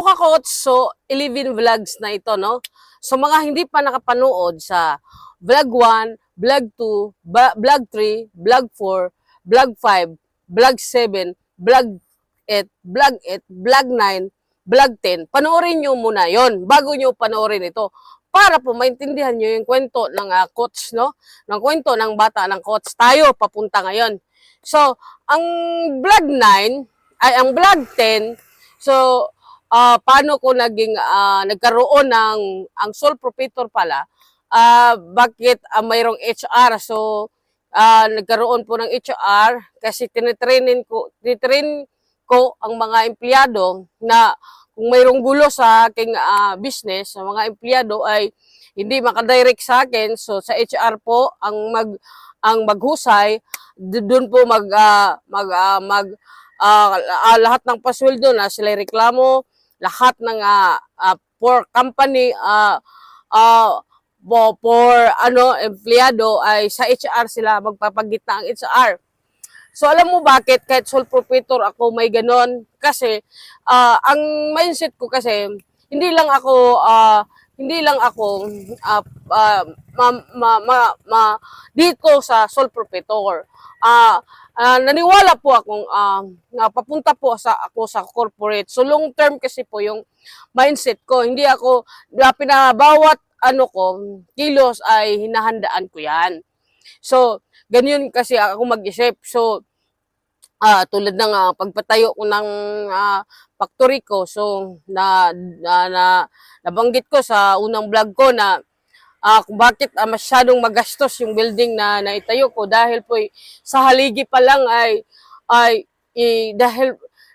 Kakot, so 11 vlogs na ito, no? So mga hindi pa nakapanood sa vlog 1, vlog 2, vlog 3, vlog 4, vlog 5, vlog 7, vlog 8, vlog 8, vlog 9, vlog 10, panoorin nyo muna yon bago nyo panoorin ito para po maintindihan nyo yung kwento ng coach, no? Ng kwento ng bata ng coach. Tayo papunta ngayon. So, ang vlog 9, ay ang vlog 10, so, paano ko nagkaroon ng, ang sole proprietor pala, bakit mayroong HR? So, nagkaroon po ng HR kasi tinitrain ko ang mga empleyado na kung mayroong gulo sa aking business, sa mga empleyado ay hindi makadirect sa akin. So, sa HR po, ang maghusay, doon po lahat ng pasweldo na sila reklamo, lahat ng for company for empleyado ay sa HR sila magpapagitna ang HR. So alam mo bakit kahit sole proprietor ako may ganon? Kasi ang mindset ko kasi hindi lang ako dito sa sole proprietor. Naniwala po akong papunta po ako sa corporate. So long term kasi po yung mindset ko. Hindi ako pinabawat kilos ay hinahandaan ko yan. So ganyan kasi ako mag-isip. So tulad ng pagpatayo ko ng factory ko. So nabanggit ko sa unang vlog ko na kung bakit masyadong magastos yung building na naitayo ko dahil po sa haligi pa lang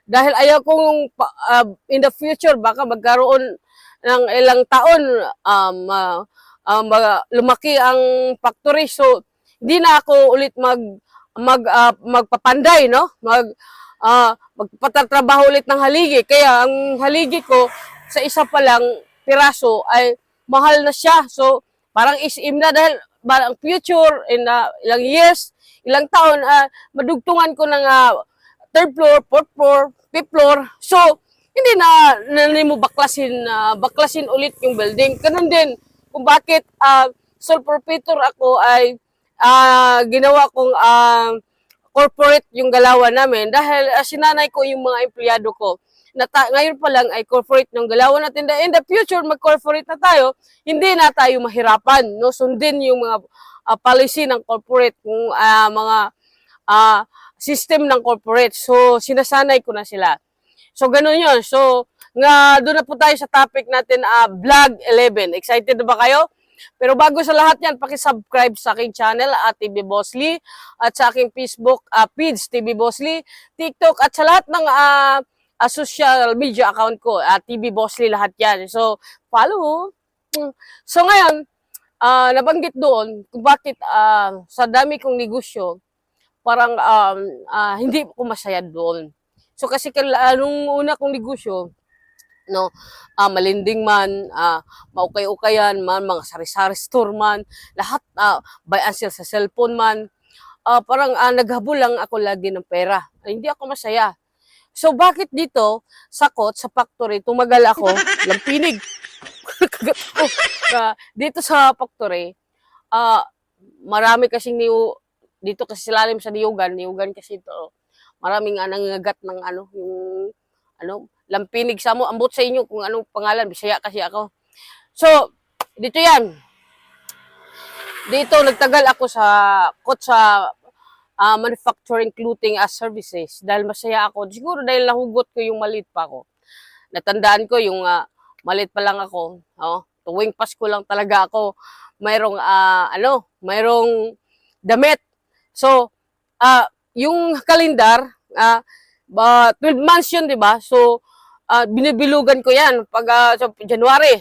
dahil ayaw kong in the future baka magkaroon ng ilang taon lumaki ang factory. So hindi na ako ulit magpapanday, no? Magpatatrabaho ulit ng haligi. Kaya ang haligi ko sa isa pa lang piraso ay mahal na siya. So parang isim na dahil ang future in ilang years, ilang taon, madugtungan ko ng third floor, fourth floor, fifth floor. So, hindi na mo baklasin ulit yung building. Ganun din kung bakit sole proprietor ako ay ginawa kong corporate yung galawan namin dahil sinanay ko yung mga empleyado ko. Ngayon pa lang ay corporate ng galawan natin. In the future, mag-corporate na tayo, hindi na tayo mahirapan. No? Sundin yung mga policy ng corporate, yung mga system ng corporate. So, sinasanay ko na sila. So, ganun yun. So, doon na po tayo sa topic natin, Vlog 11. Excited na ba kayo? Pero bago sa lahat yan, pakisubscribe sa aking channel, TV Boss Lee, at sa aking Facebook page, TV Boss Lee, TikTok, at sa lahat ng social media account ko, TV Boss Lee, lahat yan. So, follow. So, ngayon, nabanggit doon kung bakit sa dami kong negosyo, parang hindi ko masaya doon. So, kasi nung una kong negosyo, no, malinding man, maukay-ukayan man, mga sari-sari store man, lahat, buy and sell sa cellphone man, parang naghabol lang ako lagi ng pera. Hindi ako masaya. So, bakit dito, sa factory, tumagal ako, lampinig. Dito sa factory, marami kasing dito kasi silalim sa niyugan kasi ito, maraming nangangagat ng yung lampinig sa mo. Ambot sa inyo kung anong pangalan, Bisaya kasi ako. So, dito yan. Dito, nagtagal ako sa manufacturing clothing as services dahil masaya ako. Siguro dahil nahugot ko yung maliit pa ako. Natandaan ko yung maliit pa lang ako. Tuwing Pasko lang talaga ako mayroong damit. So, yung kalendar, 12 months yun, di ba? So, binibilugan ko yan pag sa January.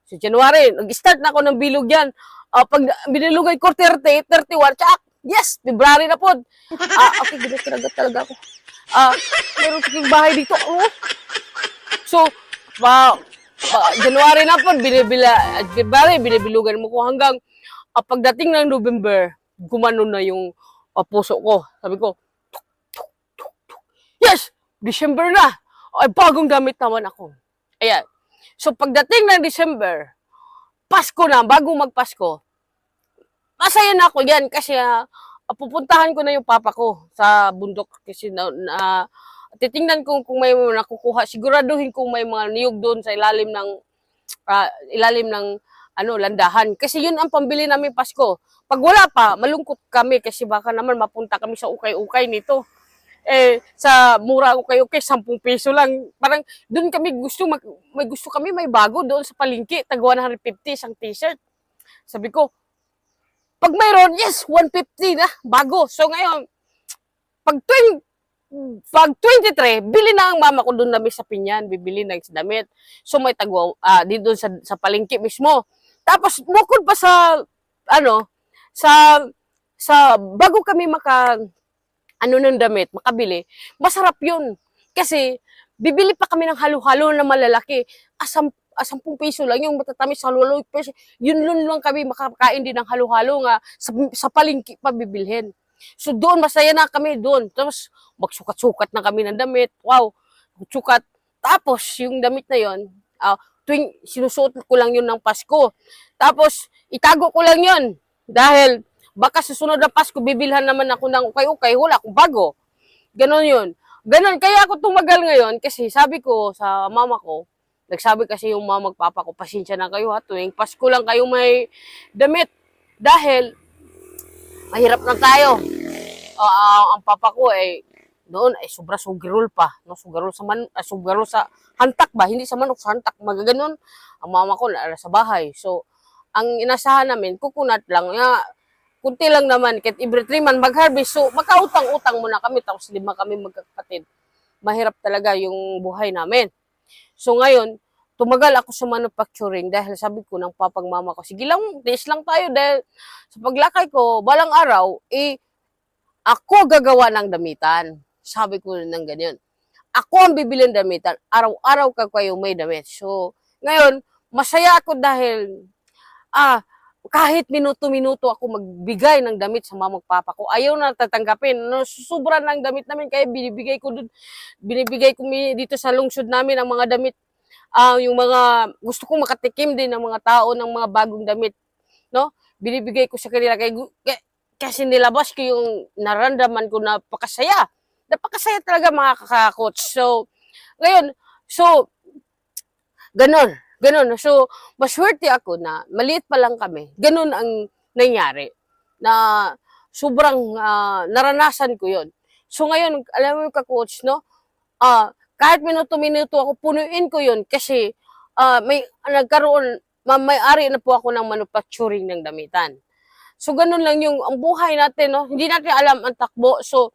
Sa January, nag-start na ako ng bilog yan. Pag binilugan ko 30, 31, tsak, yes, February na po. Okay, ginagkiragat talaga ako. Meron yung bahay dito. So, January na po, February, binibilugan mo ko hanggang pagdating ng November, gumano na yung puso ko. Sabi ko, yes, December na. Ay, bagong gamit naman ako. So pagdating ng December, Pasko na, bago magpasko, masaya na ako yan kasi pupuntahan ko na yung papa ko sa bundok kasi titingnan ko kung may mga nakukuha. Siguraduhin kung may mga niyog doon sa ilalim ng landahan. Kasi yun ang pambili namin Pasko. Pag wala pa, malungkot kami kasi baka naman mapunta kami sa ukay-ukay nito. Sa mura ukay-ukay, 10 piso lang. Parang doon kami may gusto kami may bago doon sa palengke, tag 150 isang t-shirt. Sabi ko, pag mayroon, yes, 150 na, bago. So ngayon, pag 23, bili na ang mama ko doon namin sa Pinyan, bibili na sa damit. So may dito sa palengke mismo. Tapos bukod pa sa bago kami ng damit, makabili, masarap yun. Kasi bibili pa kami ng halo-halo na malalaki. 10 piso lang yung matatamis sa halo-halo. Yun lang kami makakain din ng halo-halo nga sa palengke pa bibilhin. So doon, masaya na kami doon. Tapos magsukat-sukat na kami ng damit. Wow, sukat. Tapos yung damit na yun, tuwing sinusuot ko lang yun ng Pasko. Tapos itago ko lang yun. Dahil baka sa sunod na Pasko, bibilhan naman ako ng ukay-ukay, wala akong bago. Ganon yun. Ganon, kaya ako tumagal ngayon kasi sabi ko sa mama ko, nagsabi kasi yung magpapa ko, pasensya na kayo ha, tuwing Pasko lang kayo may damit. Dahil, mahirap na tayo. Ang papa ko doon ay sobra sugarol pa. No? Sugarol sa hantak ba? Hindi sa manok, sa hantak. Magaganon. Ang mama ko sa bahay. So, ang inasahan namin, kukunat lang. Kunti lang naman. Kahit every 3 months mag-harvest. So, makautang-utang muna kami. Tapos 5 kami magkakapatid. Mahirap talaga yung buhay namin. So ngayon, tumagal ako sa manufacturing dahil sabi ko ng papang mama ko, sige lang, tiis lang tayo dahil sa paglakay ko, balang araw, ako gagawa ng damitan. Sabi ko ng ganyan. Ako ang bibili ng damitan. Araw-araw kayo may damit. So, ngayon, masaya ako dahil, kahit minuto-minuto ako magbigay ng damit sa mama at papa ko. Ayaw na tatanggapin. No, susubra ng damit namin kaya binibigay ko dito sa lungsod namin ang mga damit. Yung mga gusto kong makatikim din ng mga tao ng mga bagong damit, no? Binibigay ko sa kanila kasi nilabas ko yung nararamdaman ko na napakasaya. Napakasaya talaga mga kakakots. So, ngayon, ganon. So, maswerte ako na maliit pa lang kami. Ganon ang nangyari. Na sobrang naranasan ko yon. So, ngayon, alam mo yung ka-coach, no? Kahit minuto-minuto ako, punuin ko yon kasi may may-ari na po ako ng manufacturing ng damitan. So, ganun lang yung ang buhay natin, no? Hindi natin alam ang takbo. So,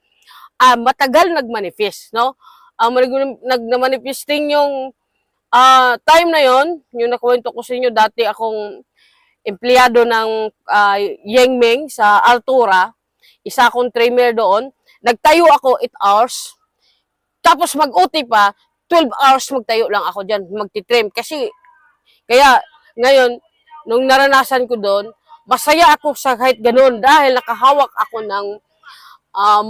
matagal nag-manifest, no? Nag-manifesting yung time na yon, yung nakuwento ko sa inyo, dati akong empleyado ng Yengmeng sa Altura, isa akong trimmer doon. Nagtayo ako 8 hours, tapos mag-OT pa, 12 hours magtayo lang ako dyan, magtitrim. Kaya ngayon, nung naranasan ko doon, masaya ako sa kahit ganun dahil nakahawak ako ng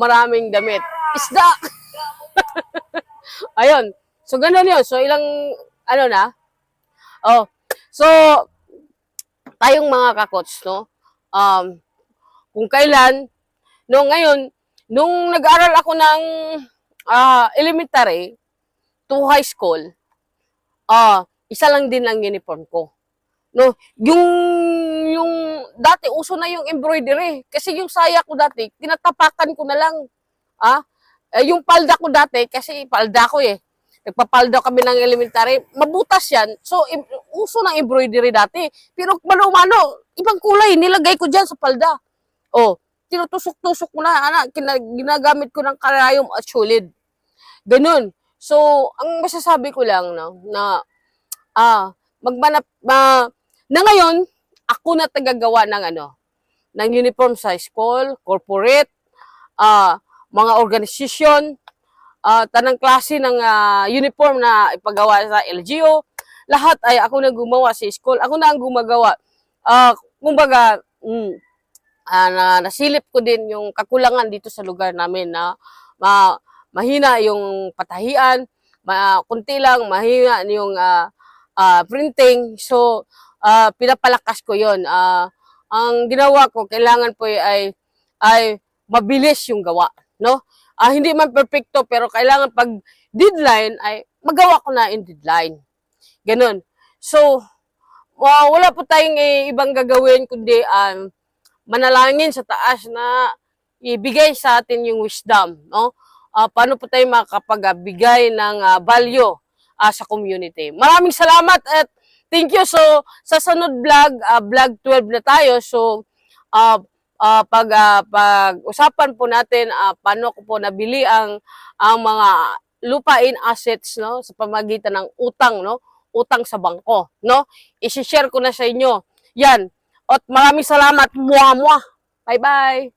maraming damit. Isda! Ayun. So, ganun yun. So, so, tayong mga kakots, no? Kung kailan, ngayon, nung nag-aral ako ng elementary to high school, isa lang din ang uniform ko. No, yung dati uso na yung embroidery kasi yung saya ko dati tinatapakan ko na lang. Yung palda ko dati kasi palda ko nagpapalda kami ng elementary, mabutas yan. So uso ng embroidery dati. Pero mano-mano, ibang kulay nilagay ko diyan sa palda. Tinutusok-tusok ko na, ginagamit ko ng karayom at sulid. Ganun. So ang masasabi ko lang na na ngayon, ako na tagagawa ng uniform sa school, corporate, mga organisasyon, tanang klase ng uniform na ipagawa sa LGO. Lahat ay ako na gumawa sa school. Ako na ang gumagawa. Kumbaga, nasilip ko din yung kakulangan dito sa lugar namin na mahina yung patahian, kunti lang, mahina yung printing. So, pinapalakas ko yon. Ang ginawa ko, kailangan po ay mabilis yung gawa, no? Hindi man perfecto, pero kailangan pag deadline ay magawa ko na in deadline. Ganun. So, wala po tayong ibang gagawin kundi manalangin sa taas na ibigay sa atin yung wisdom, no? Paano po tayo makapagbigay ng value sa community. Maraming salamat at thank you. So, sa sunod vlog, vlog 12 na tayo. So, pag-usapan po natin paano ko po nabili ang mga lupain assets, no, sa pamagitan ng utang, no, utang sa bangko, no. I-share ko na sa inyo. Yan. At maraming salamat. Muwa. Bye-bye.